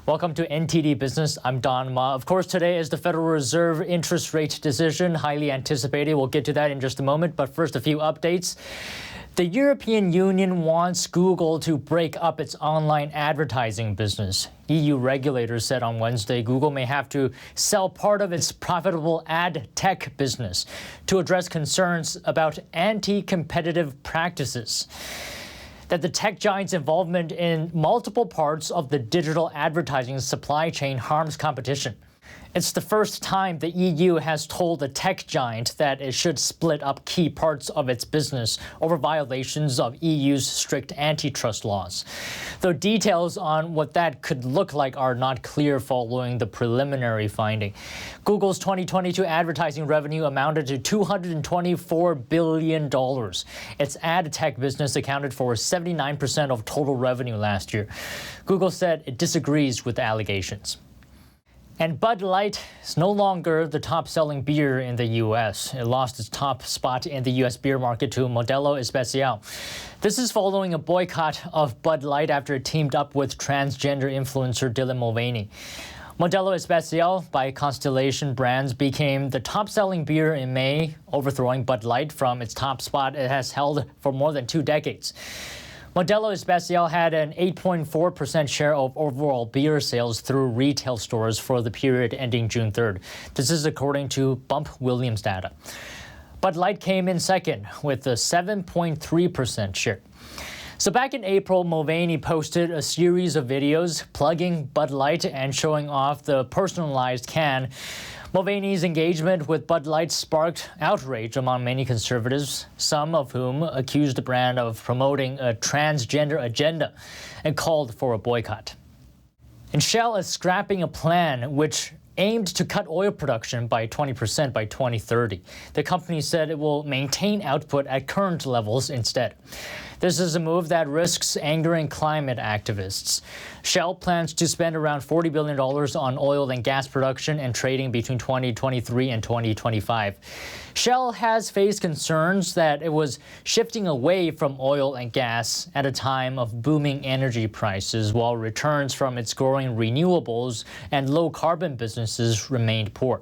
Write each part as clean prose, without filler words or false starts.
Welcome to NTD Business. I'm Don Ma. Of course, today is the Federal Reserve interest rate decision, highly anticipated. We'll get to that in just a moment. But first, a few updates. The European Union wants Google to break up its online advertising business. EU regulators said on Wednesday Google may have to sell part of its profitable ad tech business to address concerns about anti-competitive practices. That the tech giant's involvement in multiple parts of the digital advertising supply chain harms competition. It's the first time the EU has told the tech giant that it should split up key parts of its business over violations of EU's strict antitrust laws. Though details on what that could look like are not clear following the preliminary finding. Google's 2022 advertising revenue amounted to $224 billion. Its ad tech business accounted for 79% of total revenue last year. Google said it disagrees with the allegations. And Bud Light is no longer the top-selling beer in the U.S. It lost its top spot in the U.S. beer market to Modelo Especial. This is following a boycott of Bud Light after it teamed up with transgender influencer Dylan Mulvaney. Modelo Especial, by Constellation Brands, became the top-selling beer in May, overthrowing Bud Light from its top spot it has held for more than 2 decades. Modelo Especial had an 8.4% share of overall beer sales through retail stores for the period ending June 3rd. This is according to Bump Williams data. Bud Light came in second with a 7.3% share. So back in April, Mulvaney posted a series of videos plugging Bud Light and showing off the personalized can. Mulvaney's engagement with Bud Light sparked outrage among many conservatives, some of whom accused the brand of promoting a transgender agenda and called for a boycott. And Shell is scrapping a plan which aimed to cut oil production by 20% by 2030. The company said it will maintain output at current levels instead. This is a move that risks angering climate activists. Shell plans to spend around $40 billion on oil and gas production and trading between 2023 and 2025. Shell has faced concerns that it was shifting away from oil and gas at a time of booming energy prices, while returns from its growing renewables and low-carbon businesses remained poor.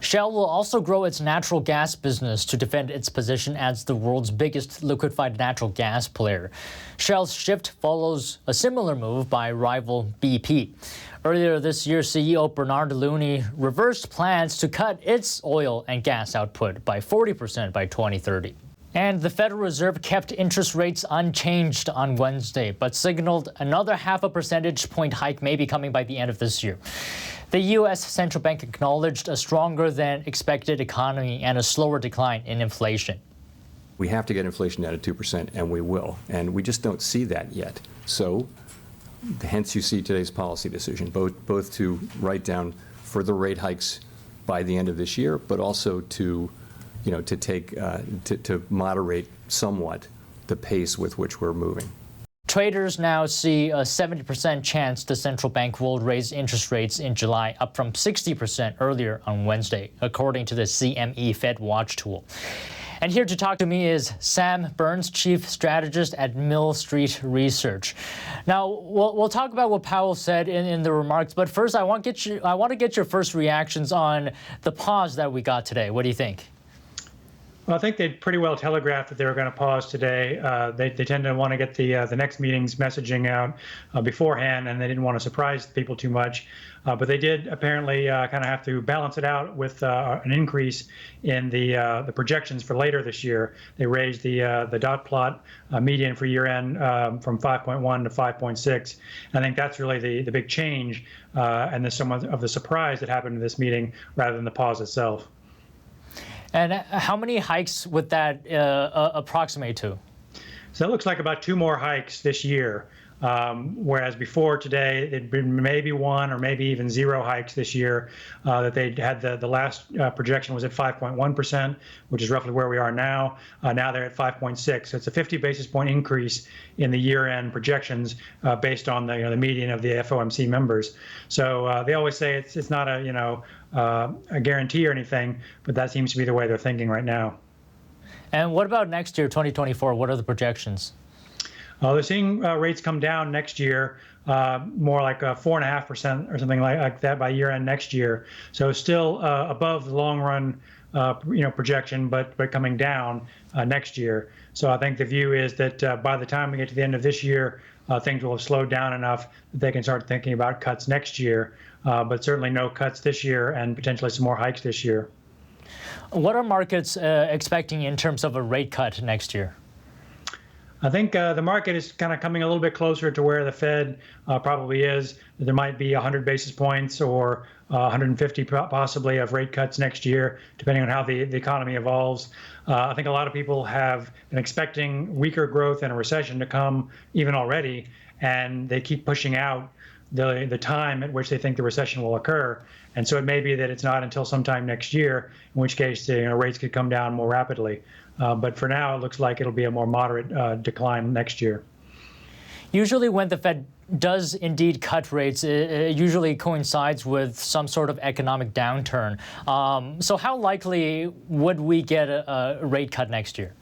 Shell will also grow its natural gas business to defend its position as the world's biggest liquefied natural gas player. Shell's shift follows a similar move by rival BP. Earlier this year, CEO Bernard Looney reversed plans to cut its oil and gas output by 40% by 2030. And the Federal Reserve kept interest rates unchanged on Wednesday, but signaled another 0.5 percentage point hike may be coming by the end of this year. The U.S. Central Bank acknowledged a stronger than expected economy and a slower decline in inflation. We have to get inflation down to 2%, and we will. And we just don't see that yet. So, hence you see today's policy decision, both to write down further rate hikes by the end of this year, but also to moderate somewhat the pace with which we're moving. Traders now see a 70% chance the central bank will raise interest rates in July, up from 60% earlier on Wednesday, according to the CME Fed Watch tool. And here to talk to me is Sam Burns, Chief Strategist at Mill Street Research. Now, we'll talk about what Powell said in the remarks, but first I want to get your first reactions on the pause that we got today. What do you think? Well, I think they pretty well telegraphed that they were going to pause today. They tend to want to get the next meeting's messaging out beforehand, and they didn't want to surprise people too much. But they did apparently kind of have to balance it out with an increase in the projections for later this year. They raised the dot plot median for year end from 5.1 to 5.6. I think that's really the big change, and there's some of the surprise that happened in this meeting rather than the pause itself. And how many hikes would that approximate to? So it looks like about 2 more hikes this year, whereas before today it'd been maybe 1 or maybe even 0 hikes this year. That they had the last projection was at 5.1%, which is roughly where we are now. Now they're at 5.6. So it's a 50 basis point increase in the year-end projections based on the median of the FOMC members. So they always say it's not a guarantee or anything, but that seems to be the way they're thinking right now. And what about next year, 2024? What are the projections? They're seeing rates come down next year more like 4.5% or something like that by year end next year. So still above the long run projection, but coming down next year. So I think the view is that by the time we get to the end of this year, things will have slowed down enough that they can start thinking about cuts next year, but certainly no cuts this year and potentially some more hikes this year. What are markets expecting in terms of a rate cut next year? I think the market is kind of coming a little bit closer to where the Fed probably is. There might be 100 basis points or 150 possibly of rate cuts next year, depending on how the economy evolves. I think a lot of people have been expecting weaker growth and a recession to come even already, and they keep pushing out the time at which they think the recession will occur. And so it may be that it's not until sometime next year, in which case rates could come down more rapidly. But for now, it looks like it'll be a more moderate decline next year. Usually when the Fed does indeed cut rates, it usually coincides with some sort of economic downturn. So how likely would we get a rate cut next year?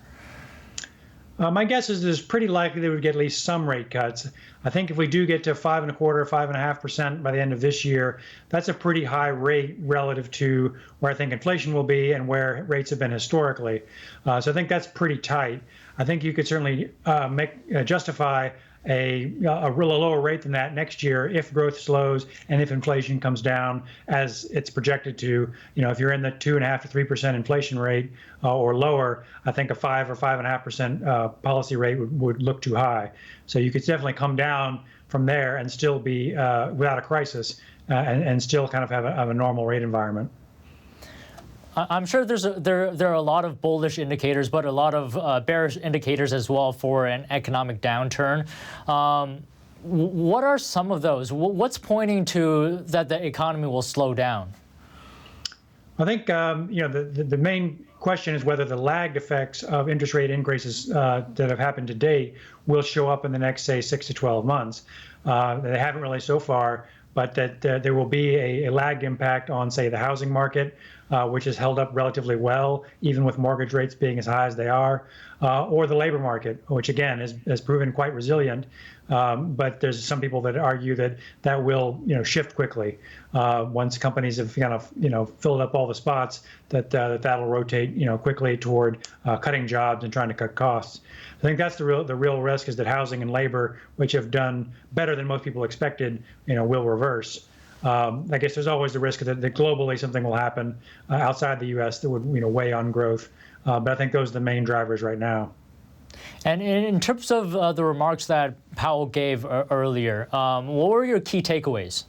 My guess is it's pretty likely they would get at least some rate cuts. I think if we do get to 5.25%, 5.5% by the end of this year, that's a pretty high rate relative to where I think inflation will be and where rates have been historically. So I think that's pretty tight. I think you could certainly justify a lower rate than that next year if growth slows and if inflation comes down as it's projected to. If you're in the 2.5% to 3% inflation rate or lower, I think a 5 or 5.5% policy rate would look too high. So you could definitely come down from there and still be without a crisis and still kind of have a normal rate environment. I'm sure there are a lot of bullish indicators, but a lot of bearish indicators as well for an economic downturn. What are some of those? What's pointing to that the economy will slow down? I think the main question is whether the lagged effects of interest rate increases that have happened to date will show up in the next, say, 6 to 12 months. They haven't really so far, but that there will be a lagged impact on, say, the housing market, which has held up relatively well, even with mortgage rates being as high as they are, or the labor market, which again has proven quite resilient. But there's some people that argue that will shift quickly once companies have kind of filled up all the spots. That'll rotate quickly toward cutting jobs and trying to cut costs. I think that's the real risk, is that housing and labor, which have done better than most people expected, will reverse. I guess there's always the risk that globally something will happen outside the U.S. that would weigh on growth. But I think those are the main drivers right now. And in terms of the remarks that Powell gave earlier, what were your key takeaways?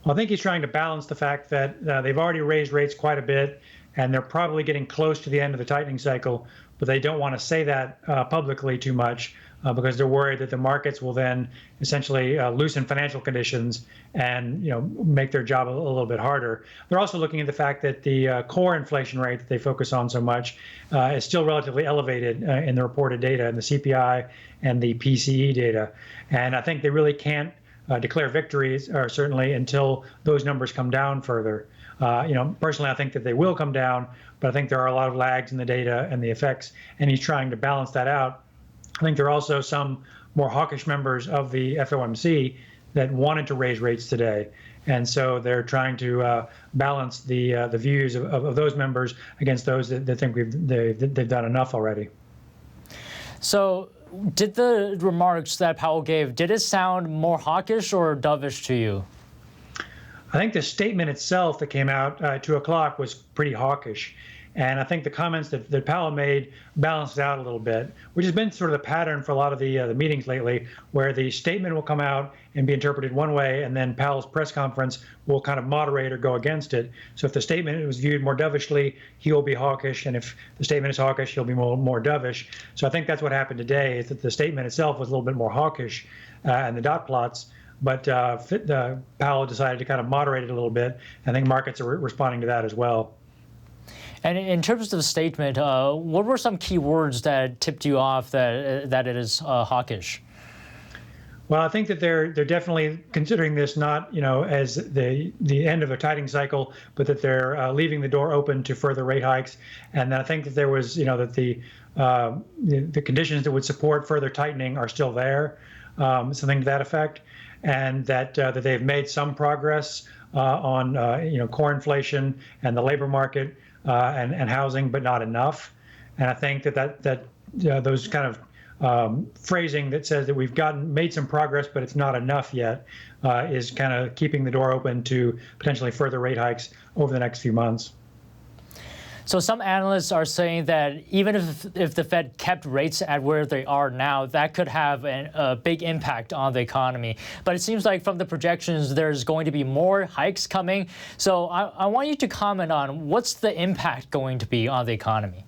Well, I think he's trying to balance the fact that they've already raised rates quite a bit, and they're probably getting close to the end of the tightening cycle, but they don't want to say that publicly too much because they're worried that the markets will then essentially loosen financial conditions and make their job a little bit harder. They're also looking at the fact that the core inflation rate that they focus on so much is still relatively elevated in the reported data, in the CPI and the PCE data. And I think they really can't declare victories, or certainly until those numbers come down further. Personally, I think that they will come down, but I think there are a lot of lags in the data and the effects, and he's trying to balance that out. I think there are also some more hawkish members of the FOMC that wanted to raise rates today. And so they're trying to balance the views of those members against those that think they've done enough already. So did the remarks that Powell gave, did it sound more hawkish or dovish to you? I think the statement itself that came out at 2 o'clock was pretty hawkish. And I think the comments that Powell made balanced out a little bit, which has been sort of the pattern for a lot of the meetings lately, where the statement will come out and be interpreted one way, and then Powell's press conference will kind of moderate or go against it. So if the statement was viewed more dovishly, he will be hawkish, and if the statement is hawkish, he'll be more dovish. So I think that's what happened today, is that the statement itself was a little bit more hawkish, and the dot plots. But Powell decided to kind of moderate it a little bit. I think markets are responding to that as well. And in terms of the statement, what were some key words that tipped you off that it is hawkish? Well, I think that they're definitely considering this not as the end of a tightening cycle, but that they're leaving the door open to further rate hikes. And I think that there was that the conditions that would support further tightening are still there. something to that effect, and that they've made some progress on core inflation and the labor market and housing, but not enough. And I think that those kind of phrasing that says that we've made some progress, but it's not enough yet, is kind of keeping the door open to potentially further rate hikes over the next few months. So some analysts are saying that even if the Fed kept rates at where they are now, that could have a big impact on the economy. But it seems like from the projections, there's going to be more hikes coming. So I want you to comment on what's the impact going to be on the economy?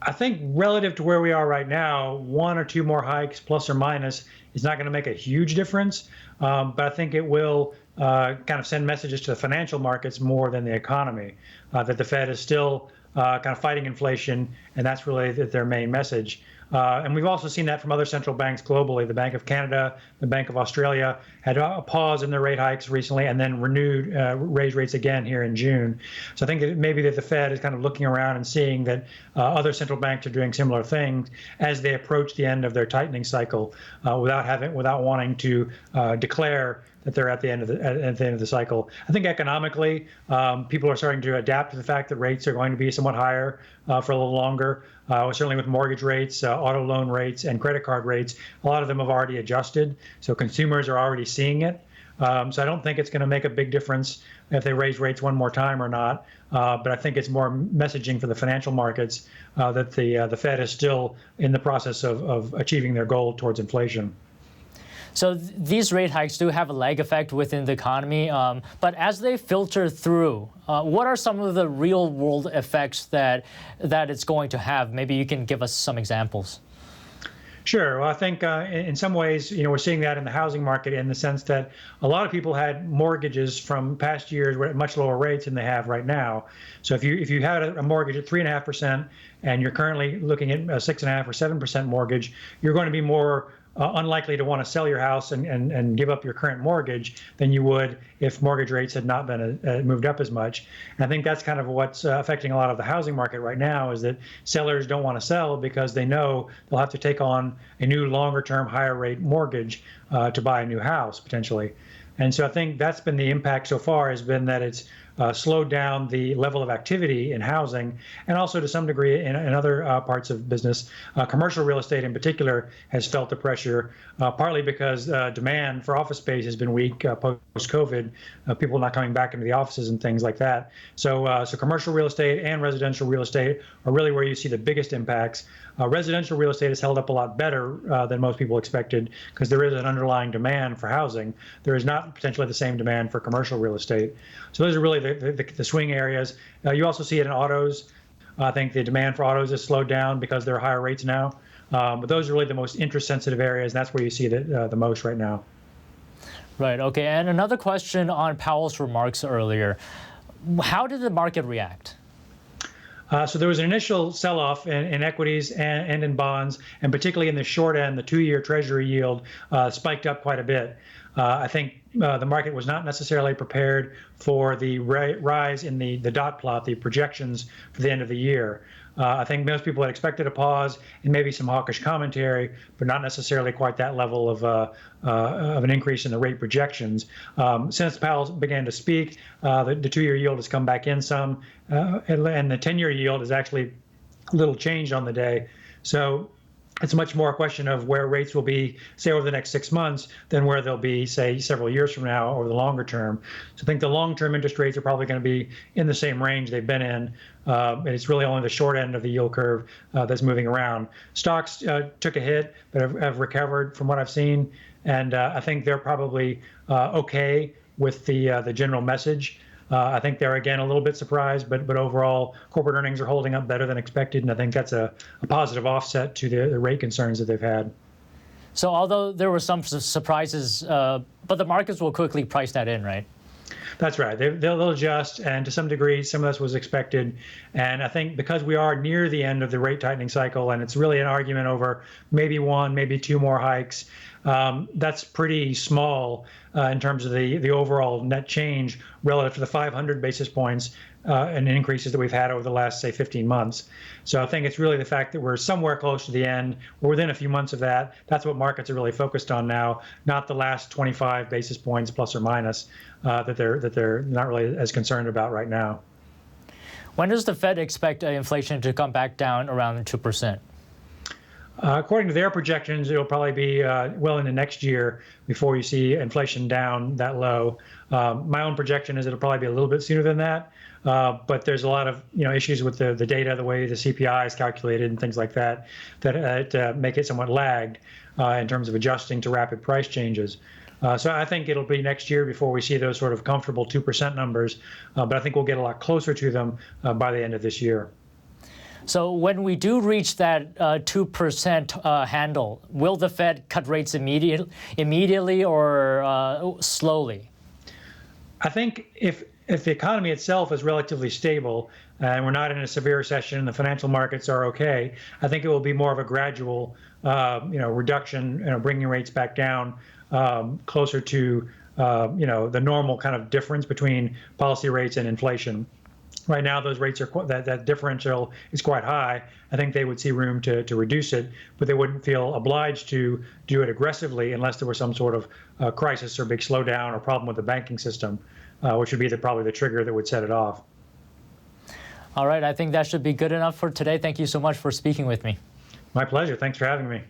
I think relative to where we are right now, 1 or 2 more hikes, plus or minus, is not going to make a huge difference. But I think it will kind of send messages to the financial markets more than the economy, that the Fed is still kind of fighting inflation, and that's really their main message. And we've also seen that from other central banks globally. The Bank of Canada, the Bank of Australia had a pause in their rate hikes recently and then raised rates again here in June. So I think that maybe that the Fed is kind of looking around and seeing that other central banks are doing similar things as they approach the end of their tightening cycle without wanting to declare that they're at the end of the cycle. I think economically, people are starting to adapt to the fact that rates are going to be somewhat higher for a little longer. Certainly with mortgage rates, auto loan rates, and credit card rates, a lot of them have already adjusted. So consumers are already seeing it. So I don't think it's going to make a big difference if they raise rates one more time or not. But I think it's more messaging for the financial markets that the Fed is still in the process of achieving their goal towards inflation. So these rate hikes do have a lag effect within the economy, but as they filter through, what are some of the real world effects that it's going to have? Maybe you can give us some examples. Sure. Well, I think in some ways, we're seeing that in the housing market in the sense that a lot of people had mortgages from past years at much lower rates than they have right now. So if you had a mortgage at 3.5% and you're currently looking at a 6.5% or 7% mortgage, you're going to be more unlikely to want to sell your house and give up your current mortgage than you would if mortgage rates had not been moved up as much. And I think that's kind of what's affecting a lot of the housing market right now, is that sellers don't want to sell because they know they'll have to take on a new longer-term higher rate mortgage to buy a new house potentially. And so I think that's been the impact so far, has been that it's slowed down the level of activity in housing, and also to some degree in other parts of business. Commercial real estate in particular has felt the pressure, partly because demand for office space has been weak post-COVID, people not coming back into the offices and things like that. So commercial real estate and residential real estate are really where you see the biggest impacts. Residential real estate has held up a lot better than most people expected because there is an underlying demand for housing. There is not potentially the same demand for commercial real estate. So those are really the swing areas. You also see it in autos. I think the demand for autos has slowed down because there are higher rates now. But those are really the most interest-sensitive areas, and that's where you see it the most right now. Right. Okay. And another question on Powell's remarks earlier. How did the market react? So there was an initial sell-off in equities and in bonds, and particularly in the short end, the 2-year Treasury yield spiked up quite a bit. I think the market was not necessarily prepared for the rise in the dot plot, the projections for the end of the year. I think most people had expected a pause and maybe some hawkish commentary, but not necessarily quite that level of an increase in the rate projections. Since Powell began to speak, the 2-year yield has come back in some, and the 10-year yield is actually a little changed on the day. So it's much more a question of where rates will be, say, over the next 6 months than where they'll be, say, several years from now over the longer term. So I think the long-term interest rates are probably going to be in the same range they've been in. And it's really only the short end of the yield curve that's moving around. Stocks took a hit, but have recovered from what I've seen. And I think they're probably okay with the general message. I think they're, again, a little bit surprised, but overall, corporate earnings are holding up better than expected, and I think that's a positive offset to the rate concerns that they've had. So although there were some surprises, but the markets will quickly price that in, right? That's right. They'll adjust, and to some degree, some of this was expected. And I think because we are near the end of the rate tightening cycle, and it's really an argument over maybe 1, maybe 2 more hikes, That's pretty small in terms of the overall net change relative to the 500 basis points and increases that we've had over the last, say, 15 months. So I think it's really the fact that we're somewhere close to the end. We're within a few months of that. That's what markets are really focused on now, not the last 25 basis points plus or minus that they're not really as concerned about right now. When does the Fed expect inflation to come back down around 2%? According to their projections, it'll probably be well into next year before you see inflation down that low. My own projection is it'll probably be a little bit sooner than that. But there's a lot of issues with the data, the way the CPI is calculated, and things like that make it somewhat lagged in terms of adjusting to rapid price changes. So I think it'll be next year before we see those sort of comfortable 2% numbers. But I think we'll get a lot closer to them by the end of this year. So when we do reach that 2% handle, will the Fed cut rates immediately or slowly? I think if the economy itself is relatively stable and we're not in a severe recession and the financial markets are okay, I think it will be more of a gradual, reduction, bringing rates back down closer to, the normal kind of difference between policy rates and inflation. Right now, those rates are that differential is quite high. I think they would see room to reduce it, but they wouldn't feel obliged to do it aggressively unless there was some sort of crisis or big slowdown or problem with the banking system, which would be probably the trigger that would set it off. All right, I think that should be good enough for today. Thank you so much for speaking with me. My pleasure. Thanks for having me.